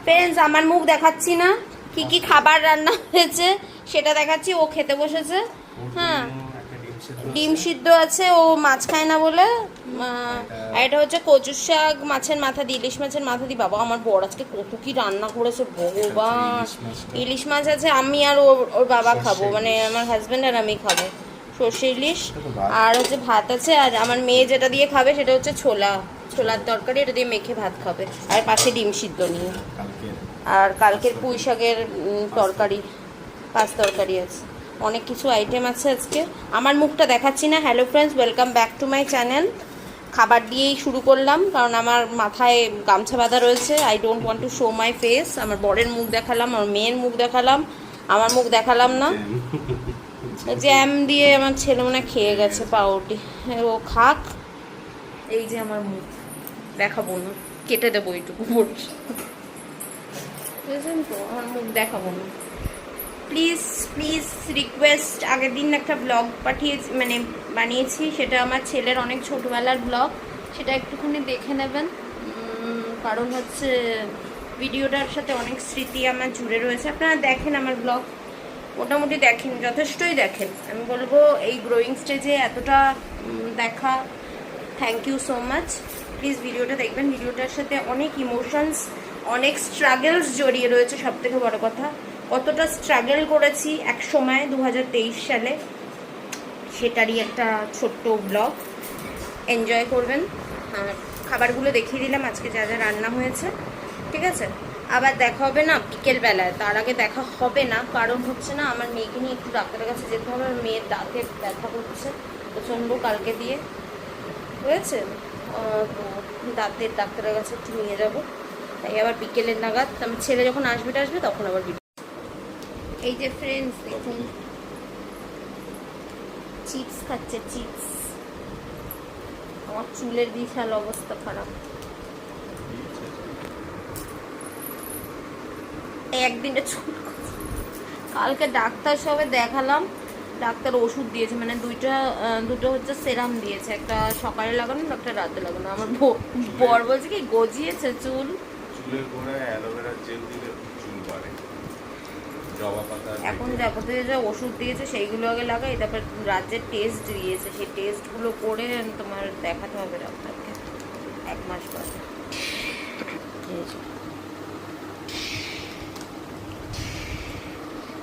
Friends আমার মুখ দেখাচ্ছি না, কি কি খাবার রান্না হয়েছে সেটা দেখাচ্ছি। ও খেতে বসেছে। হ্যাঁ, ডিম সিদ্ধ আছে, ও মাছ খায় না বলে। আর এটা হচ্ছে কচুর শাক, মাছের মাথা দিয়ে, ইলিশ মাছের মাথা দিয়ে। বাবা আমার বর আজকে কত কি রান্না করেছে ভগবান। ইলিশ মাছ আছে, আমি আর ওর বাবা খাবো, মানে আমার হাজবেন্ড আর আমি খাবো সর্ষে ইলিশ। আর হচ্ছে ভাত আছে, আর আমার মেয়ে যেটা দিয়ে খাবে সেটা হচ্ছে ছোলার তরকারি, এটা দিয়ে মেখে ভাত খাবে। আর পাশে ডিম সিদ্ধ নিয়ে, আর কালকের পুঁই শাকের তরকারি, পাঁচ তরকারি আছে, অনেক কিছু আইটেম আছে আজকে। আমার মুখটা দেখাচ্ছি না। Hello friends, welcome back to my channel. খাবার দিয়েই শুরু করলাম, কারণ আমার মাথায় গামছা বাঁধা রয়েছে। I don't want to show my face. আমার বরের মুখ দেখালাম, আমার মেয়ের মুখ দেখালাম, আমার মুখ দেখালাম না। জ্যাম দিয়ে আমার ছেলে মনে খেয়ে গেছে পাউরুটি, ও খাক। এই যে আমার মুখ দেখাবো না, কেটে দেবো এইটুকু বুঝছেন তো, আমার মুখ দেখাবো না। প্লিজ প্লিজ রিকোয়েস্ট, আগের দিন একটা ব্লগ বানিয়েছি, সেটা আমার ছেলের অনেক ছোটোবেলার ব্লগ, সেটা একটুখানি দেখে নেবেন। কারণ হচ্ছে ভিডিওটার সাথে অনেক স্মৃতি আমার জুড়ে রয়েছে। আপনারা দেখেন আমার ব্লগ, মোটামুটি দেখেন, যথেষ্টই দেখেন। আমি বলবো এই গ্রোয়িং স্টেজে এতটা দেখা, thank you so much. Please ভিডিওটা দেখবেন। ভিডিওটার সাথে অনেক ইমোশনস, অনেক স্ট্রাগলস জড়িয়ে রয়েছে। সব থেকে বড় কথা, কতটা স্ট্রাগল করেছি এক সময় 2023 সালে, সেটারই একটা ছোট্ট ব্লগ। এনজয় করবেন। আর খাবারগুলো দেখিয়ে দিলাম আজকে যা যা রান্না হয়েছে, ঠিক আছে। আবার দেখা হবে না বিকেলবেলায়, তার আগে দেখা হবে না, কারণ হচ্ছে না আমার মেয়েকে নিয়ে একটু ডাক্তারের কাছে যেতে হবে। মেয়ের দাঁতে ব্যথা করছে প্রচণ্ড, কালকে দিয়ে হয়েছে, তো দাঁতের ডাক্তারের কাছে একটু নিয়ে যাবো। তাই আবার বিকেলের নাগাদ আমার ছেলে যখন আসবে তখন আবার এই যে ফ্রেন্ডস দেখুন, চিপস খাচ্ছে, চিপস। আমার চুলের বিশাল অবস্থা খারাপ। একদিনে চুল, কালকে ডাক্তার সবে দেখালাম, ডাক্তার ওষুধ দিয়েছে, মানে দুটো হচ্ছে সেরাম দিয়েছে, একটা সকালে লাগানো, একটা রাতে লাগানো। আমার বর বলছে কি গজিয়েছে চুল, চুলের গোড়ায় অ্যালোভেরা জেল দিলে চুল বাড়ে। এখন যাবতীয় যা ওষুধ দিয়েছে সেইগুলো আগে লাগাই, তারপর রাজ্যের টেস্ট দিয়েছে, সেই টেস্টগুলো করে তোমার দেখাতে হবে ডাক্তারকে 1 মাস পর।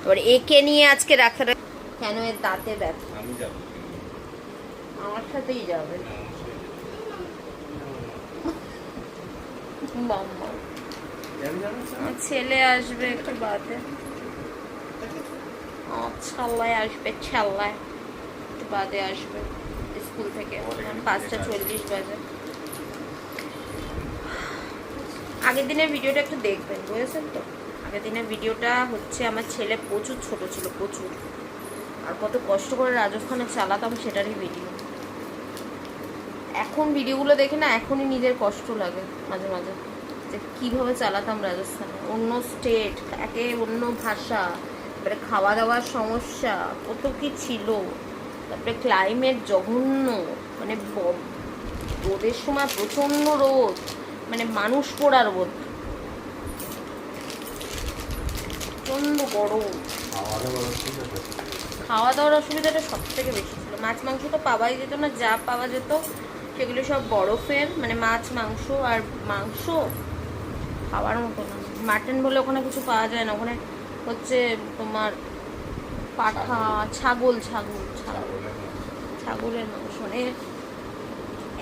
এবার একে নিয়ে আজকে ডাক্তার, কেন এর দাঁতে ব্যথা, আমার সাথেই যাবে। আমার ছেলে আসবে একটু বাদে, ছাল্লায় আসবে, ছাল্লায় একটু বাদে আসবে স্কুল থেকে, 5:40 বাজে। আগের দিনের ভিডিওটা একটু দেখবেন, বুঝেছেন তো। আগের দিনের ভিডিওটা হচ্ছে আমার ছেলে প্রচুর ছোট ছিল, প্রচুর, আর কত কষ্ট করে রাজস্থানে চালাতাম সেটারই ভিডিও। এখন ভিডিওগুলো দেখে না, এখনই নিজের কষ্ট লাগে মাঝে মাঝে, যে কীভাবে চালাতাম রাজস্থানে, অন্য স্টেট, একে অন্য ভাষা, তারপরে খাওয়া দাওয়ার সমস্যা কত কি ছিল, তারপরে ক্লাইমেট জঘন্য, মানে রোদের সময় প্রচণ্ড রোদ, মানে মানুষ পোড়ার রোদ, প্রচণ্ড গরম। খাওয়া দাওয়ার অসুবিধাটা সব থেকে বেশি ছিল। মাছ মাংস তো পাওয়াই যেত না, যা পাওয়া যেত সেগুলো সব বরফের, মানে মাছ মাংস, আর মাংস খাওয়ার মতো না। মাটন বলে ওখানে কিছু পাওয়া যায় না, ওখানে হচ্ছে তোমার পাঠা, ছাগলের মাংস, মানে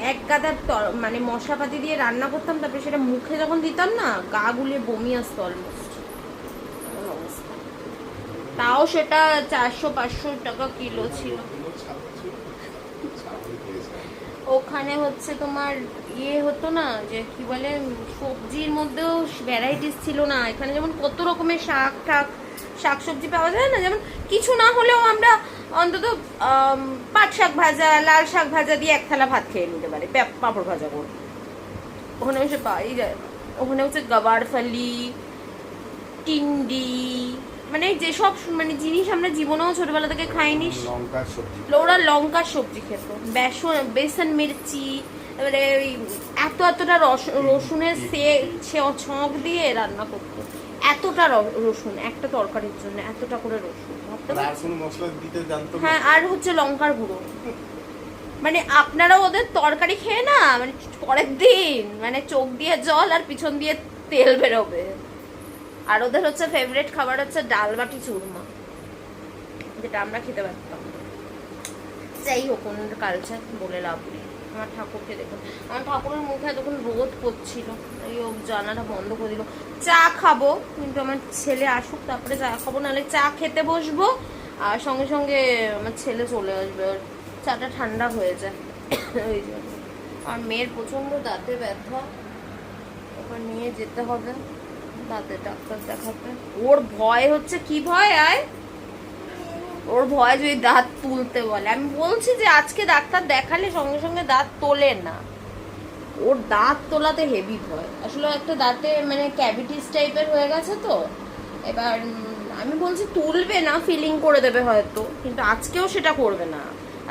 এক গাদার মানে মশলাপাতি দিয়ে রান্না করতাম, তারপরে সেটা মুখে যখন দিতাম না, গা গুলিয়ে বমি আসতো অলমোস্ট অবস্থা। তাও সেটা 400-500 টাকা কিলো ছিল। ওখানে হচ্ছে তোমার হতো না, যে কি বলে, সবজির মধ্যেও ভ্যারাইটিস ছিল না। এখানে যেমন কত রকমের শাকসবজি পাওয়া যায় না, যেমন কিছু না হলেও আমরা অন্তত পাট শাক ভাজা, লাল শাক ভাজা দিয়ে এক থালা ভাত খেয়ে নিতে পারি, পাঁপড় ভাজা করে। ওখানে বসে পাওয়াই যায়। ওখানে হচ্ছে গাবার ফালি, টিন্ডি, মানে যেসব মানে জিনিস আমরা জীবনেও ছোটবেলা থেকে খাইনি। ওরা লঙ্কার সবজি খেত, বেসন মির্চি, এবারে ওই এতটা রসুনের ছক দিয়ে রান্না করতো, এতটা রসুন একটা তরকারির জন্য, এতটা করে রসুন। হ্যাঁ, আর হচ্ছে লঙ্কার গুঁড়ো। মানে আপনারা ওদের তরকারি খেয়ে না, মানে পরের দিন মানে চোখ দিয়ে জল আর পিছন দিয়ে তেল বেরোবে। আর ওদের হচ্ছে ফেভারিট খাবার হচ্ছে ডাল বাটি চুরমা, যেটা আমরা খেতে পারতাম। যাই হোক, ওনাদের কালচার বলে লাভ নেই। আমার ঠাকুরকে দেখুন, আমার ঠাকুরের মুখে এতক্ষণ রোদ পড়ছিল, এই ও জানাটা বন্ধ করে দিল। চা খাবো, কিন্তু আমার ছেলে আসুক তারপরে চা খাবো, নাহলে চা খেতে বসবো আর সঙ্গে সঙ্গে আমার ছেলে চলে আসবে, আর চাটা ঠান্ডা হয়ে যায়। ওই জন্য আর মেয়ের প্রচণ্ড দাঁতে ব্যথা, ওকে নিয়ে যেতে হবে দাঁতের ডাক্তার দেখাতে। ওর ভয় হচ্ছে, কি ভয় আয়, ওর ভয় যদি দাঁত তুলতে বলে। আমি বলছি যে আজকে ডাক্তার দেখালে সঙ্গে সঙ্গে দাঁত তোলে না, ওর দাঁত তোলাতে হেভি ভয়। আসলে একটা দাঁতে মানে ক্যাভিটিস টাইপের হয়ে গেছে তো, এবার আমি বলছি তুলবে না, ফিলিং করে দেবে হয়তো, কিন্তু আজকেও সেটা করবে না।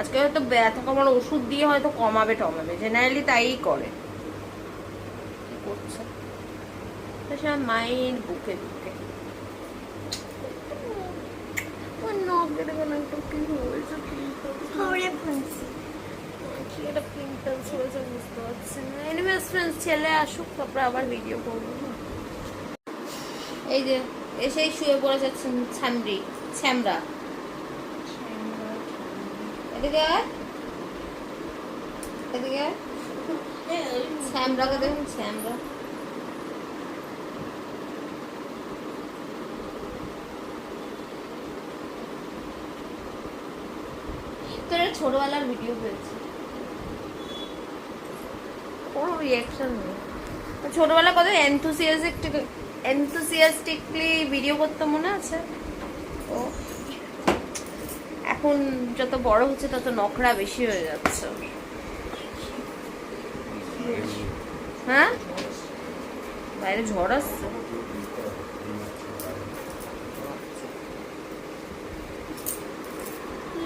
আজকে হয়তো ব্যথা কমার ওষুধ দিয়ে হয়তো কমাবে টমাবে, জেনারেলি তাই করে। কি করছে মায়ের বুকে বুকে ছেলে আসুক তারপরে আবার ভিডিও করবো। এই যে এসেই শুয়ে পড়ে যাচ্ছেন ছ্যামরা। এদিকে এদিকে ছ্যামরাকে দেখুন, ছ্যামরা। তোর ছোটবেলার ভিডিও পেয়েছি, কোনো রিয়াকশন নেই। ছোটবেলা কত এনথুসিয়াস্টিকলি ভিডিও করতে মনে আছে। ও এখন যত বড় হচ্ছে তত নখরা বেশি হয়ে যাচ্ছে। হ্যাঁ, বাইরে ঝড় আসছে।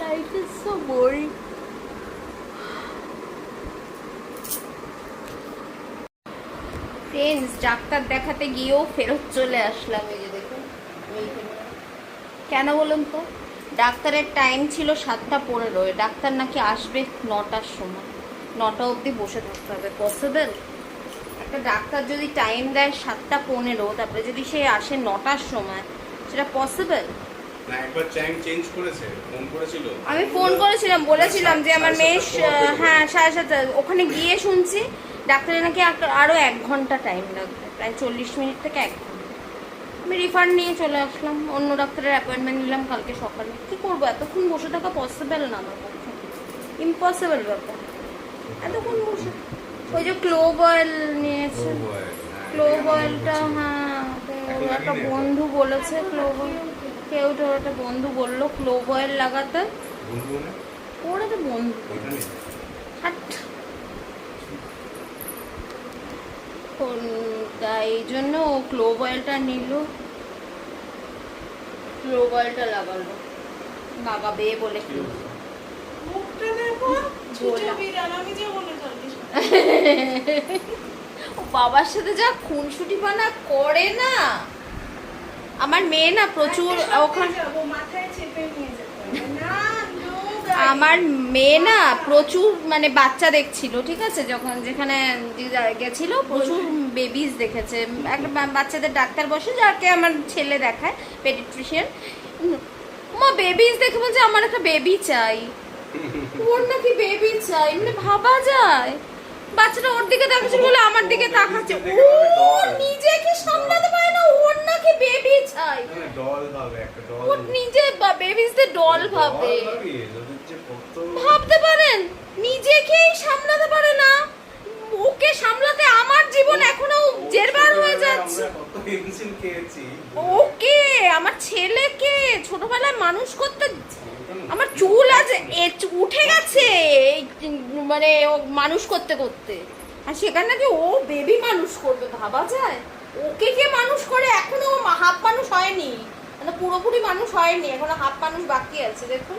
Life is so boring. Friends, doctor দেখাতে গিয়েও ফেরত চলে আসলাম। এই যে দেখুন, কেন বলুন তো? ডাক্তারের টাইম ছিল 7:15, ডাক্তার নাকি আসবে 9টার সময়। 9টা অবধি বসে থাকতে হবে, পসিবল? একটা ডাক্তার যদি টাইম দেয় 7:15, তারপরে যদি সে আসে 9টার সময়, সেটা পসিবল? আমি ফোন করেছিলাম, বলেছিলাম যে আমার মেয়ে, হ্যাঁ 7:30, ওখানে গিয়ে শুনছি ডাক্তারের নাকি আরো 1 ঘন্টা টাইম লাগবে, প্রায় 40 মিনিট থেকে 1 ঘন্টা। আমি রিফান্ড নিয়ে চলে আসলাম, অন্য ডাক্তারের অ্যাপয়েন্টমেন্ট নিলাম কালকে সকালে। কি করবো, এতক্ষণ বসে থাকা পসিবল না আমার পক্ষে, ইম্পসিবল ব্যাপার এতক্ষণ বসে। ওই যে ক্লোভ অয়েল নিয়েছে, ক্লোভ অয়েলটা, হ্যাঁ একটা বন্ধু বলেছে ক্লোভ অয়েল, কেউ তো একটা বন্ধু বললো ক্লোভ অয়েল লাগাতে। ওর একটা বন্ধু, এই জন্য ও ক্লোভ অয়েলটা নিল, ক্লোভ অয়েলটা লাগাবে বলে। ও বাবার সাথে যা খুনসুটি পানা করে না, আমার মেয়ে না প্রচুর ওখানে, আমার মেয়ে না প্রচুর মানে বাচ্চা দেখছিল, ঠিক আছে, যখন যেখানে গেছিল প্রচুর বেবিজ দেখেছে। একটা বাচ্চাদের ডাক্তার বসে, যাকে আমার ছেলে দেখায়, পেডিট্রিশিয়ান। মা বেবিজ দেখে বলছে আমার একটা বেবি চাই, ওর নাকি বেবি চাই, মানে ভাবা যায়? বাচ্চাটা ওর দিকে তাকাচ্ছে বলে আমার দিকে তাকাচ্ছে, ও নিজেকে সামলাতে পারে না, ওর নাকি বেবি চাই। ও নিজে বেবিজদের ডল ভাবে, ভাবতে পারেন? নিজেকেই সামলাতে পারে না, ওকে সামলাতে আমার জীবন এখনো জেরবার হয়ে যাচ্ছে। ওকে, আমার ছেলেকে ছোটবেলায় মানুষ করতে, আমার চুল আজ উঠে গেছে মানে মানুষ করতে করতে, আর সেখানে নাকি ও বেবি মানুষ করবে, ভাবা যায়? ওকে কে মানুষ করে, এখনো হাফ মানুষ হয়নি, মানে পুরোপুরি মানুষ হয়নি, এখনো হাফ মানুষ বাকি আছে। দেখুন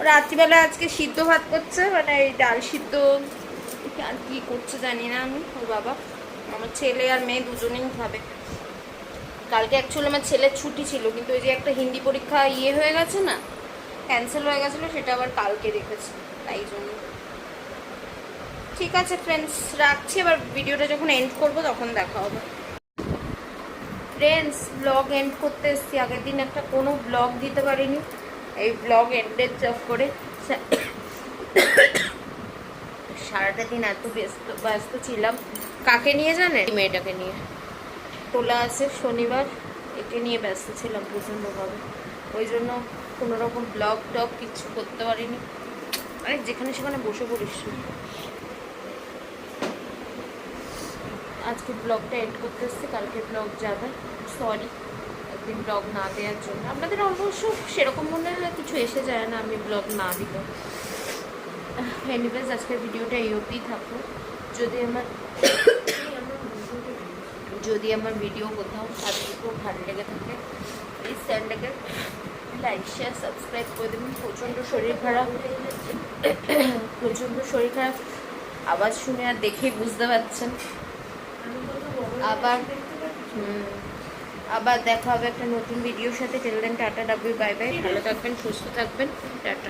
রাত্রিবেলা আজকে সিদ্ধ ভাত করছে, মানে এই ডাল সিদ্ধ আর কি করছে জানি না আমি। ওর বাবা, আমার ছেলে আর মেয়ে দুজনেই খাবে। কালকে অ্যাকচুয়ালি আমার ছেলের ছুটি ছিল, কিন্তু ওই যে একটা হিন্দি পরীক্ষা হয়ে গেছে না, ক্যান্সেল হয়ে গেছিলো, সেটা আবার কালকে রেখেছে, তাই জন্য। ঠিক আছে ফ্রেন্ডস, রাখছি। এবার ভিডিওটা যখন এন্ড করবো তখন দেখা হবে। ফ্রেন্ডস, ব্লগ এন্ড করতে এসেছি। আগের দিন একটা কোনো ব্লগ দিতে পারিনি, এই ব্লগ এন্ডের করে সারাটা দিন এত ব্যস্ত ছিলাম। কাকে নিয়ে জানেন? মেয়েটাকে নিয়ে। তোলা আছে শনিবার, একে নিয়ে ব্যস্ত ছিলাম প্রচণ্ডভাবে, ওই জন্য কোনো রকম ব্লগ টগ কিছু করতে পারিনি। আরে যেখানে সেখানে বসে পড়িস। আজকে ব্লগটা এন্ড করতে এসেছি, কালকে ব্লগ যাবে। সরি একদিন ব্লগ না দেওয়ার জন্য। আপনাদের অবশ্য সেরকম মনে হয় কিছু এসে যায় না আমি ব্লগ না দিব। এনিওয়েজ আজকের ভিডিওটা এই অবধি থাকলো। যদি আমার ভিডিও কোথাও একটু ভালো লেগে থাকে, প্লিজ চ্যানেলটাকে লাইক শেয়ার সাবস্ক্রাইব করে দেবেন। প্রচণ্ড শরীর খারাপ, আওয়াজ শুনে আর দেখেই বুঝতে পারছেন। আবার দেখা হবে একটা নতুন ভিডিওর সাথে। টেল দেন টাটা, বাই বাই। ভালো থাকবেন, সুস্থ থাকবেন, টাটা।